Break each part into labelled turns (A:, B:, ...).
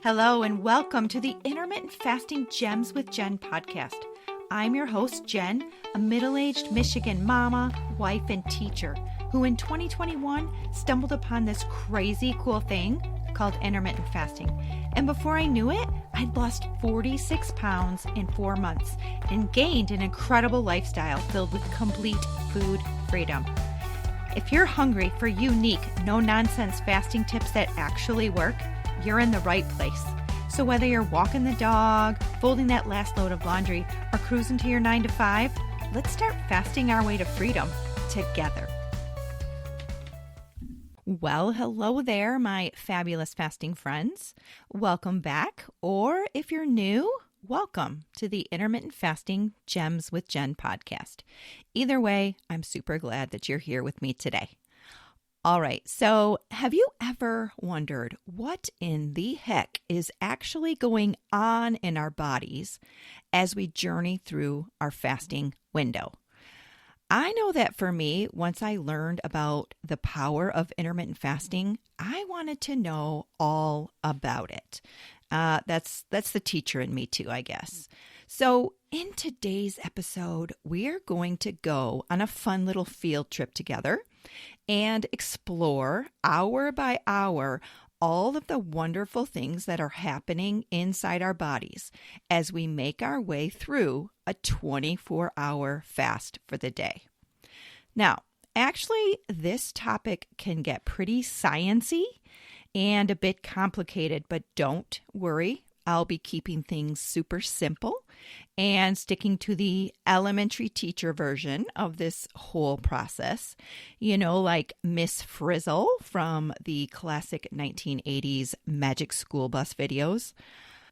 A: Hello and welcome to the Intermittent Fasting Gems with Jen podcast. I'm your host, Jen, a middle-aged Michigan mama, wife, and teacher who in 2021 stumbled upon this crazy cool thing called intermittent fasting. And before I knew it, I'd lost 46 pounds in 4 months and gained an incredible lifestyle filled with complete food freedom. If you're hungry for unique, no-nonsense fasting tips that actually work, you're in the right place. So whether you're walking the dog, folding that last load of laundry, or cruising to your 9 to 5, let's start fasting our way to freedom together. Well, hello there, my fabulous fasting friends. Welcome back, or if you're new, welcome to the Intermittent Fasting Gems with Jen podcast. Either way, I'm super glad that you're here with me today. All right, so have you ever wondered what in the heck is actually going on in our bodies as we journey through our fasting window? I know that for me, once I learned about the power of intermittent fasting, I wanted to know all about it. That's the teacher in me too, I guess. So in today's episode, we are going to go on a fun little field trip together and explore hour by hour all of the wonderful things that are happening inside our bodies as we make our way through a 24-hour fast for the day. Now, actually, this topic can get pretty sciencey and a bit complicated, but don't worry. I'll be keeping things super simple and sticking to the elementary teacher version of this whole process. You know, like Miss Frizzle from the classic 1980s Magic School Bus videos.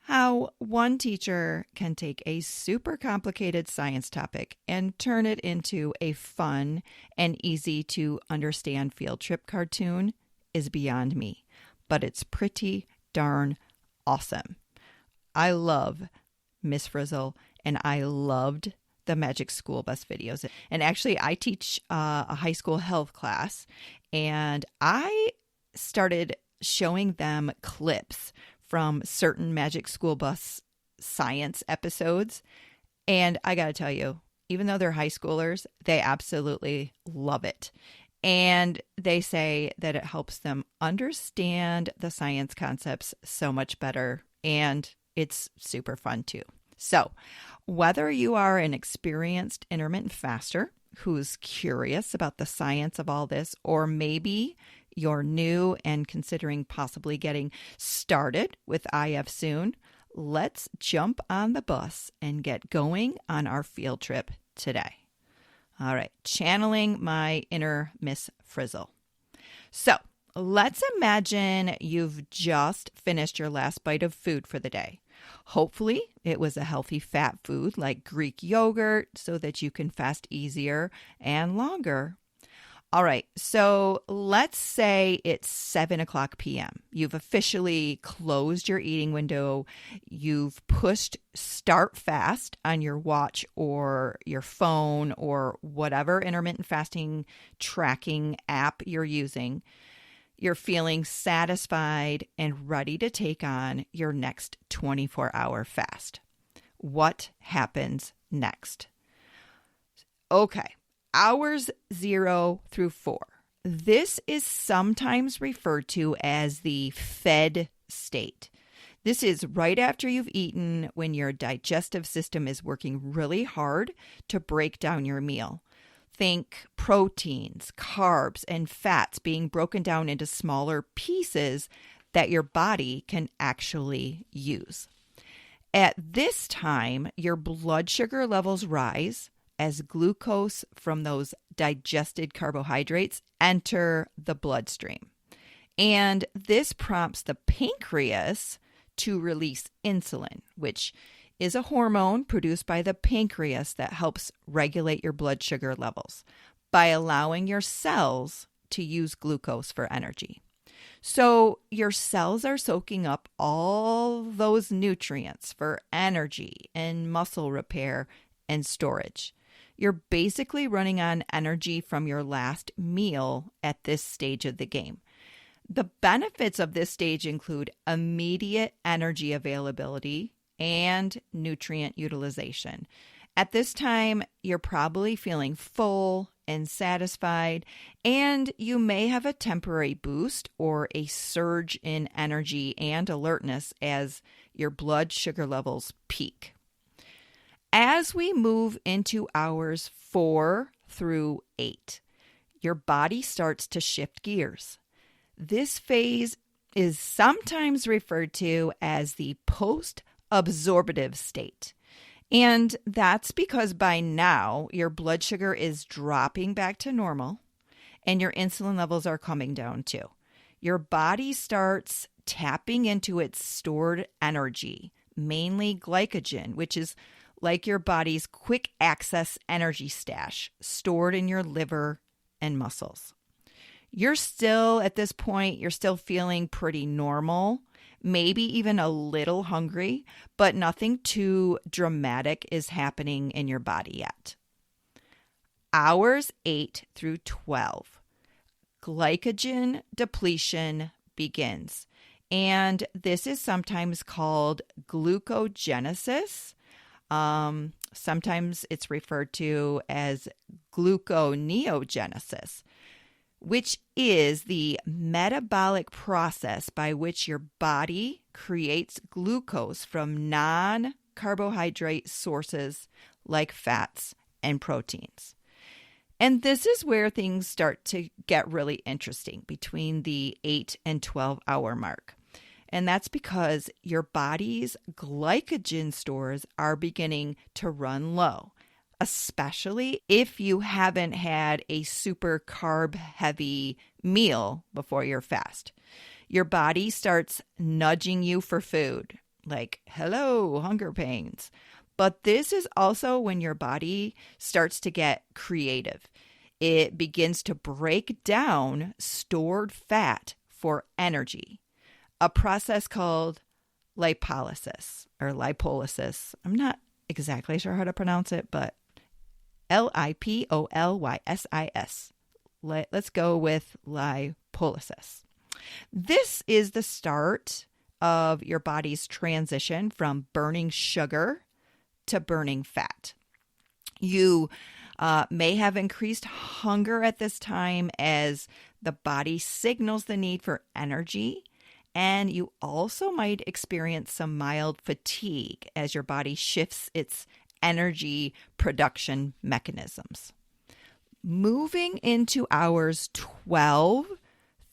A: How one teacher can take a super complicated science topic and turn it into a fun and easy to understand field trip cartoon is beyond me, but it's pretty darn awesome. I love Miss Frizzle, and I loved the Magic School Bus videos. And actually, I teach a high school health class, and I started showing them clips from certain Magic School Bus science episodes. And I got to tell you, even though they're high schoolers, they absolutely love it. And they say that it helps them understand the science concepts so much better, and it's super fun too. So whether you are an experienced intermittent faster who's curious about the science of all this, or maybe you're new and considering possibly getting started with IF soon, let's jump on the bus and get going on our field trip today. All right, channeling my inner Miss Frizzle. So let's imagine you've just finished your last bite of food for the day. Hopefully, it was a healthy fat food like Greek yogurt so that you can fast easier and longer. All right, so let's say it's 7 o'clock p.m. You've officially closed your eating window. You've pushed start fast on your watch or your phone or whatever intermittent fasting tracking app you're using. You're feeling satisfied and ready to take on your next 24-hour fast. What happens next? Okay, hours 0 through 4. This is sometimes referred to as the fed state. This is right after you've eaten, when your digestive system is working really hard to break down your meal. Think proteins, carbs, and fats being broken down into smaller pieces that your body can actually use. At this time, your blood sugar levels rise as glucose from those digested carbohydrates enter the bloodstream. And this prompts the pancreas to release insulin, which is a hormone produced by the pancreas that helps regulate your blood sugar levels by allowing your cells to use glucose for energy. So your cells are soaking up all those nutrients for energy and muscle repair and storage. You're basically running on energy from your last meal at this stage of the game. The benefits of this stage include immediate energy availability and nutrient utilization. At this time, you're probably feeling full and satisfied, and you may have a temporary boost or a surge in energy and alertness as your blood sugar levels peak. As we move into hours 4 through 8, your body starts to shift gears. This phase is sometimes referred to as the post-absorptive state. And that's because by now your blood sugar is dropping back to normal and your insulin levels are coming down too. Your body starts tapping into its stored energy, mainly glycogen, which is like your body's quick access energy stash stored in your liver and muscles. You're still, at this point, you're still feeling pretty normal, maybe even a little hungry, but nothing too dramatic is happening in your body yet. Hours 8 through 12, glycogen depletion begins. And this is sometimes called glucogenesis. Sometimes it's referred to as gluconeogenesis, which is the metabolic process by which your body creates glucose from non-carbohydrate sources like fats and proteins. And this is where things start to get really interesting between the 8 and 12 hour mark. And that's because your body's glycogen stores are beginning to run low, especially if you haven't had a super carb heavy meal before your fast. Your body starts nudging you for food, like, hello, hunger pains. But this is also when your body starts to get creative. It begins to break down stored fat for energy, a process called lipolysis or lipolysis. I'm not exactly sure how to pronounce it, but Lipolysis. Let's go with lipolysis. This is the start of your body's transition from burning sugar to burning fat. You may have increased hunger at this time as the body signals the need for energy, and you also might experience some mild fatigue as your body shifts its energy production mechanisms. Moving into hours 12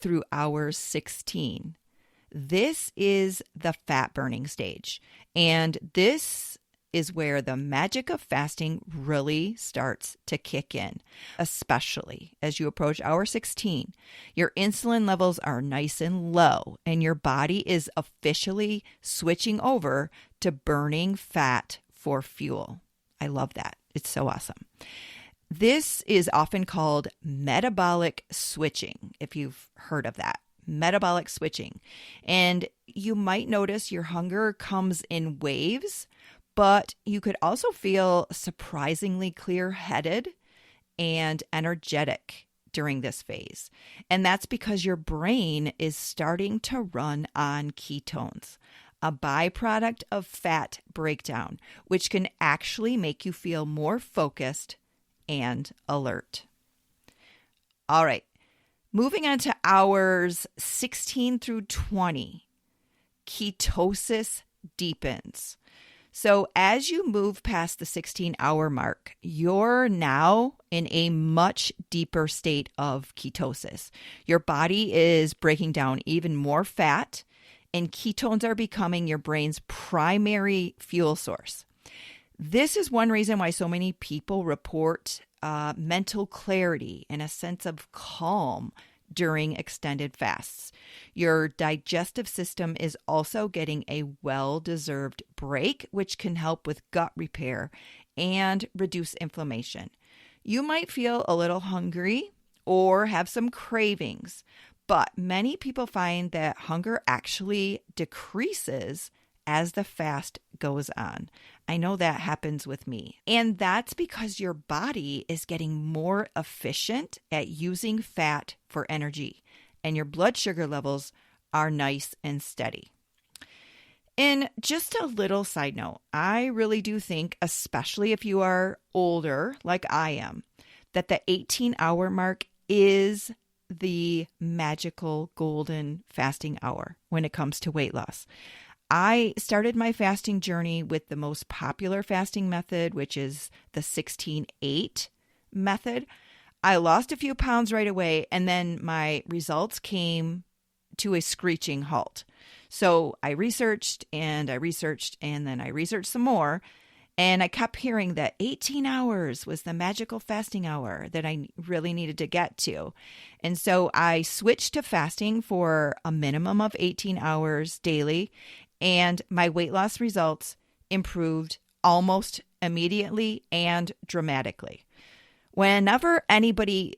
A: through hours 16, this is the fat burning stage. And this is where the magic of fasting really starts to kick in, especially as you approach hour 16. Your insulin levels are nice and low, and your body is officially switching over to burning fat for fuel. I love that. It's so awesome. This is often called metabolic switching, if you've heard of that. Metabolic switching. And you might notice your hunger comes in waves, but you could also feel surprisingly clear-headed and energetic during this phase. And that's because your brain is starting to run on ketones, a byproduct of fat breakdown, which can actually make you feel more focused and alert. All right, moving on to hours 16 through 20, ketosis deepens. So as you move past the 16-hour mark, you're now in a much deeper state of ketosis. Your body is breaking down even more fat, and ketones are becoming your brain's primary fuel source. This is one reason why so many people report mental clarity and a sense of calm during extended fasts. Your digestive system is also getting a well-deserved break, which can help with gut repair and reduce inflammation. You might feel a little hungry or have some cravings, but many people find that hunger actually decreases as the fast goes on. I know that happens with me. And that's because your body is getting more efficient at using fat for energy. and your blood sugar levels are nice and steady. And just a little side note, I really do think, especially if you are older like I am, that the 18-hour mark is the magical golden fasting hour when it comes to weight loss. I started my fasting journey with the most popular fasting method, which is the 16-8 method. I lost a few pounds right away, and then my results came to a screeching halt. So I researched and then I researched some more, and I kept hearing that 18 hours was the magical fasting hour that I really needed to get to. And so I switched to fasting for a minimum of 18 hours daily, and my weight loss results improved almost immediately and dramatically. Whenever anybody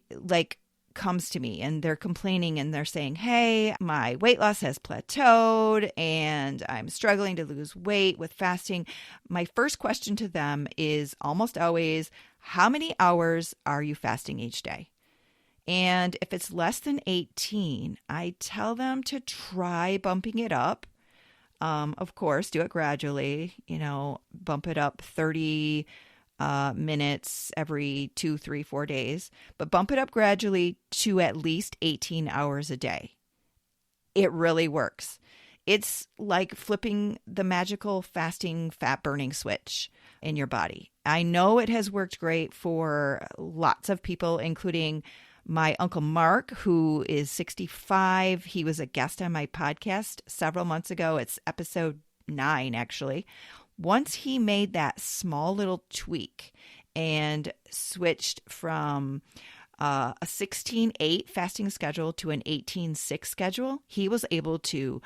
A: comes to me and they're complaining and they're saying, hey, my weight loss has plateaued and I'm struggling to lose weight with fasting, my first question to them is almost always, how many hours are you fasting each day? And if it's less than 18, I tell them to try bumping it up. Of course, do it gradually, bump it up 30 minutes every 2, 3, 4 days, but bump it up gradually to at least 18 hours a day. It really works. It's like flipping the magical fasting fat burning switch in your body. I know it has worked great for lots of people, including my Uncle Mark, who is 65. He was a guest on my podcast several months ago. It's episode 9, actually. Once he made that small little tweak and switched from a 16-8 fasting schedule to an 18-6 schedule, he was able to,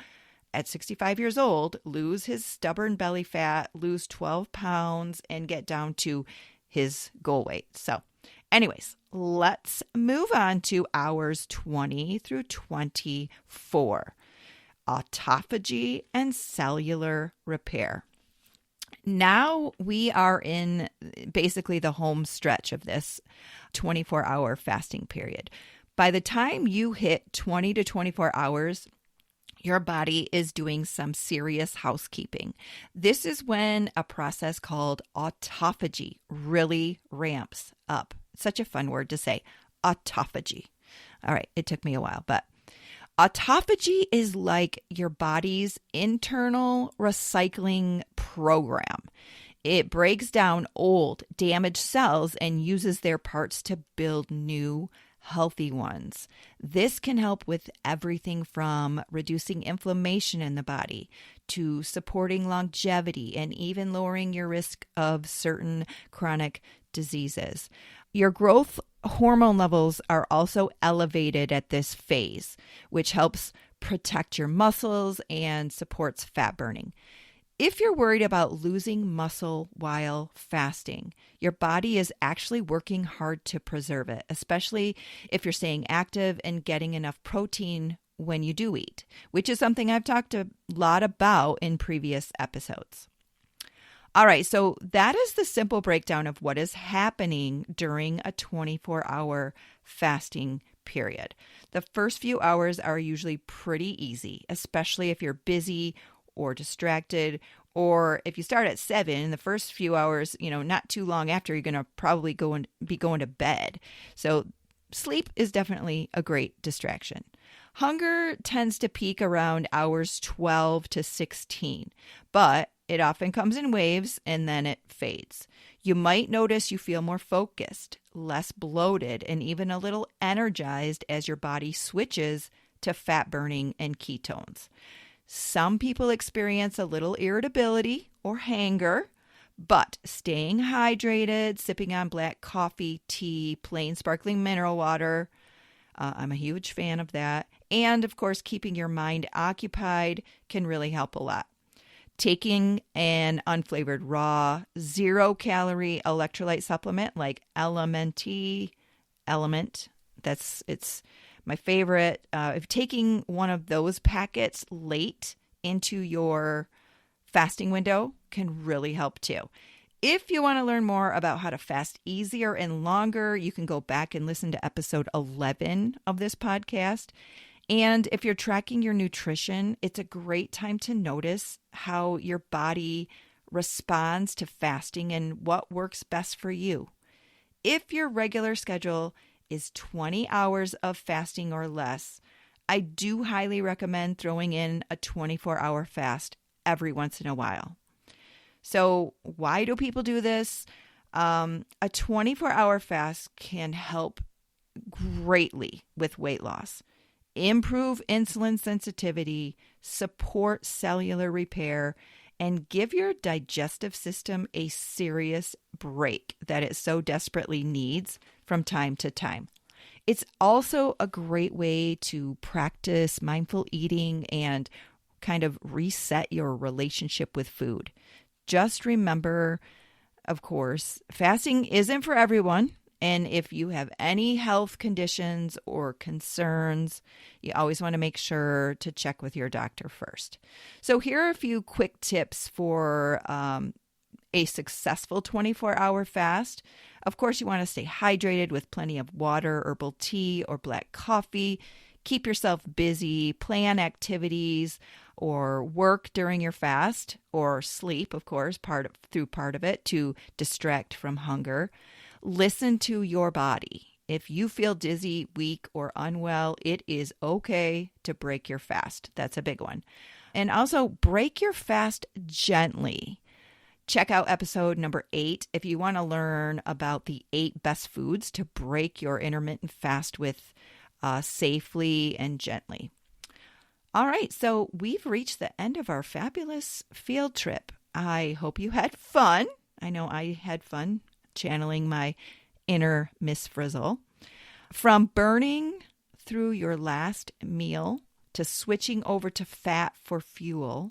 A: at 65 years old, lose his stubborn belly fat, lose 12 pounds, and get down to his goal weight. So anyways, let's move on to hours 20 through 24, autophagy and cellular repair. Now we are in basically the home stretch of this 24-hour fasting period. By the time you hit 20 to 24 hours, your body is doing some serious housekeeping. This is when a process called autophagy really ramps up. Such a fun word to say, autophagy. All right, it took me a while, but autophagy is like your body's internal recycling program. It breaks down old, damaged cells and uses their parts to build new, healthy ones. This can help with everything from reducing inflammation in the body to supporting longevity and even lowering your risk of certain chronic diseases. Your growth hormone levels are also elevated at this phase, which helps protect your muscles and supports fat burning. If you're worried about losing muscle while fasting, your body is actually working hard to preserve it, especially if you're staying active and getting enough protein when you do eat, which is something I've talked a lot about in previous episodes. All right, so that is the simple breakdown of what is happening during a 24-hour fasting period. The first few hours are usually pretty easy, especially if you're busy or distracted, or if you start at 7, the first few hours, not too long after, you're going to probably be going to bed. So sleep is definitely a great distraction. Hunger tends to peak around hours 12 to 16, but it often comes in waves and then it fades. You might notice you feel more focused, less bloated, and even a little energized as your body switches to fat burning and ketones. Some people experience a little irritability or hanger, but staying hydrated, sipping on black coffee, tea, plain sparkling mineral water, I'm a huge fan of that. And of course, keeping your mind occupied can really help a lot. Taking an unflavored raw, 0-calorie electrolyte supplement like Element, it's my favorite. If taking one of those packets late into your fasting window can really help too. If you want to learn more about how to fast easier and longer, you can go back and listen to episode 11 of this podcast. And if you're tracking your nutrition, it's a great time to notice how your body responds to fasting and what works best for you. If your regular schedule is 20 hours of fasting or less, I do highly recommend throwing in a 24-hour fast every once in a while. So why do people do this? A 24-hour fast can help greatly with weight loss, improve insulin sensitivity, support cellular repair, and give your digestive system a serious break that it so desperately needs from time to time. It's also a great way to practice mindful eating and kind of reset your relationship with food. Just remember, of course, fasting isn't for everyone. And if you have any health conditions or concerns, you always want to make sure to check with your doctor first. So here are a few quick tips for a successful 24-hour fast. Of course, you want to stay hydrated with plenty of water, herbal tea, or black coffee. Keep yourself busy, plan activities or work during your fast, or sleep, of course, part of it to distract from hunger. Listen to your body. If you feel dizzy, weak, or unwell, it is okay to break your fast. That's a big one. And also break your fast gently. Check out episode number 8 if you want to learn about the 8 best foods to break your intermittent fast with safely and gently. All right, so we've reached the end of our fabulous field trip. I hope you had fun. I know I had fun channeling my inner Miss Frizzle. From burning through your last meal to switching over to fat for fuel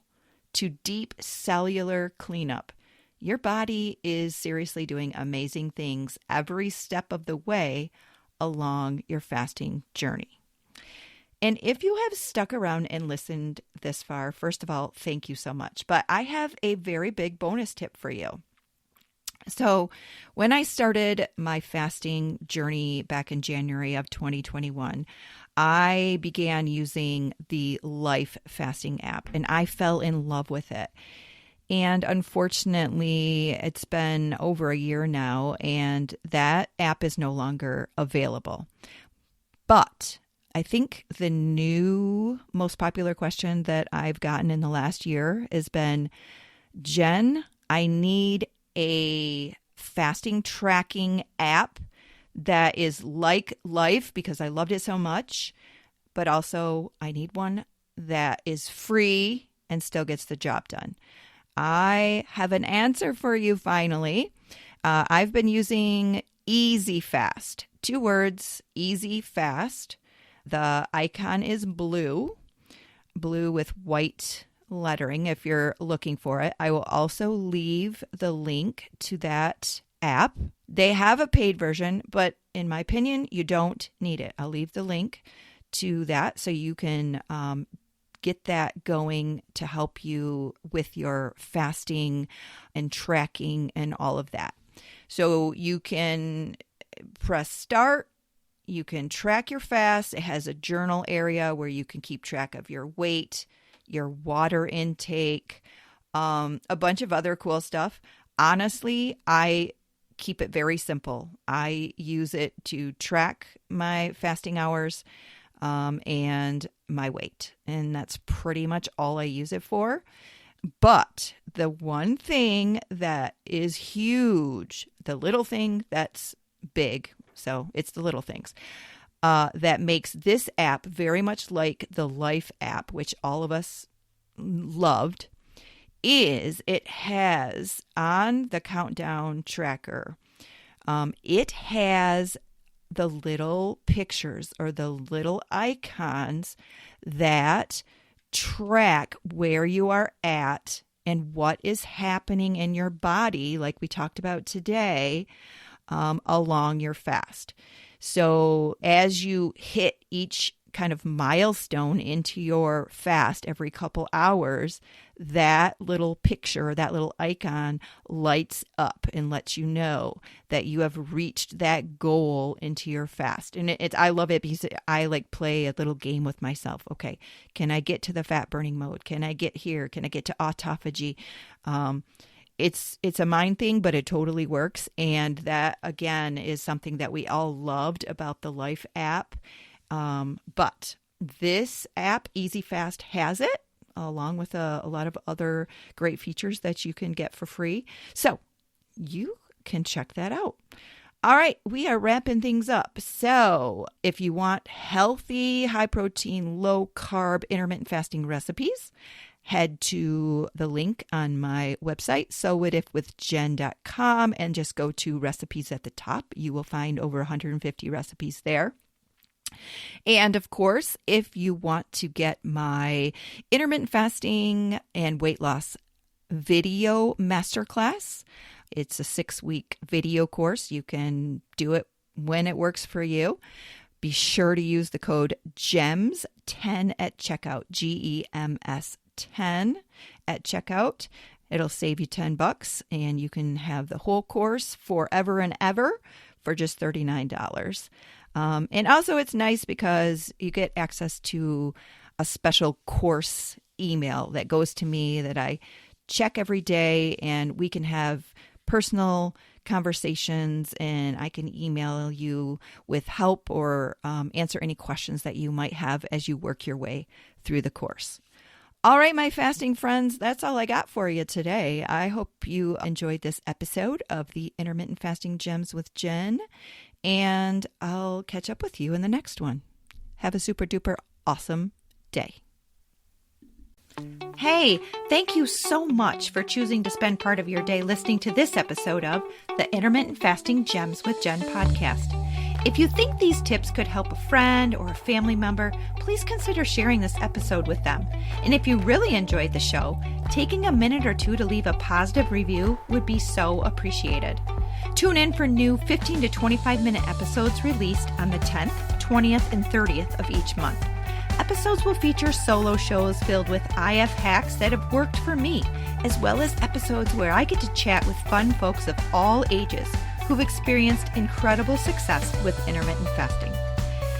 A: to deep cellular cleanup, your body is seriously doing amazing things every step of the way along your fasting journey. And if you have stuck around and listened this far, first of all, thank you so much. But I have a very big bonus tip for you. So when I started my fasting journey back in January of 2021, I began using the Life Fasting app, and I fell in love with it. And unfortunately, it's been over a year now, and that app is no longer available. But I think the new most popular question that I've gotten in the last year has been, Jen, I need a fasting tracking app that is like Life because I loved it so much, but also I need one that is free and still gets the job done. I have an answer for you finally. I've been using Easy Fast. 2 words, Easy Fast. The icon is blue with white lettering if you're looking for it. I will also leave the link to that app. They have a paid version, but in my opinion, you don't need it. I'll leave the link to that so you can get that going to help you with your fasting and tracking and all of that. So you can press start. You can track your fast. It has a journal area where you can keep track of your weight, your water intake, a bunch of other cool stuff. Honestly, I keep it very simple. I use it to track my fasting hours and my weight. And that's pretty much all I use it for. But the one thing that is huge, the little thing that's big, so it's the little things, that makes this app very much like the Life app, which all of us loved, is it has on the countdown tracker, it has the little pictures or the little icons that track where you are at and what is happening in your body, like we talked about today, along your fast. So as you hit each kind of milestone into your fast every couple hours, that little picture, that little icon lights up and lets you know that you have reached that goal into your fast. And I love it because I like play a little game with myself. Okay, can I get to the fat burning mode? Can I get here? Can I get to autophagy? It's a mind thing, but it totally works. And that, again, is something that we all loved about the Life app. But this app, Easy Fast, has it, along with a lot of other great features that you can get for free. So you can check that out. All right, we are wrapping things up. So if you want healthy, high protein, low carb, intermittent fasting recipes, head to the link on my website, sowwhatifwithjen.com, and just go to recipes at the top. You will find over 150 recipes there. And of course, if you want to get my intermittent fasting and weight loss video masterclass, it's a 6-week video course. You can do it when it works for you. Be sure to use the code GEMS10 at checkout, GEMS 10 at checkout. It'll save you $10 and you can have the whole course forever and ever for just $39. And also it's nice because you get access to a special course email that goes to me that I check every day, and we can have personal conversations, and I can email you with help or answer any questions that you might have as you work your way through the course. All right, my fasting friends, that's all I got for you today. I hope you enjoyed this episode of the Intermittent Fasting Gems with Jen, and I'll catch up with you in the next one. Have a super duper awesome day. Hey, thank you so much for choosing to spend part of your day listening to this episode of the Intermittent Fasting Gems with Jen podcast. If you think these tips could help a friend or a family member, please consider sharing this episode with them. And if you really enjoyed the show, taking a minute or two to leave a positive review would be so appreciated. Tune in for new 15 to 25-minute episodes released on the 10th, 20th, and 30th of each month. Episodes will feature solo shows filled with IF hacks that have worked for me, as well as episodes where I get to chat with fun folks of all ages who've experienced incredible success with intermittent fasting.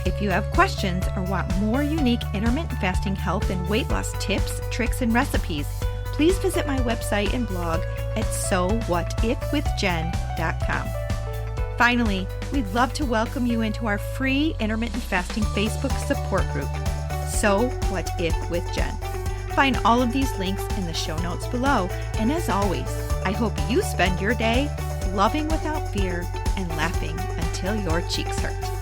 A: If you have questions or want more unique intermittent fasting health and weight loss tips, tricks, and recipes, please visit my website and blog at sowwhatifwithjen.com. Finally, we'd love to welcome you into our free intermittent fasting Facebook support group, So What If with Jen. Find all of these links in the show notes below. And as always, I hope you spend your day loving without fear and laughing until your cheeks hurt.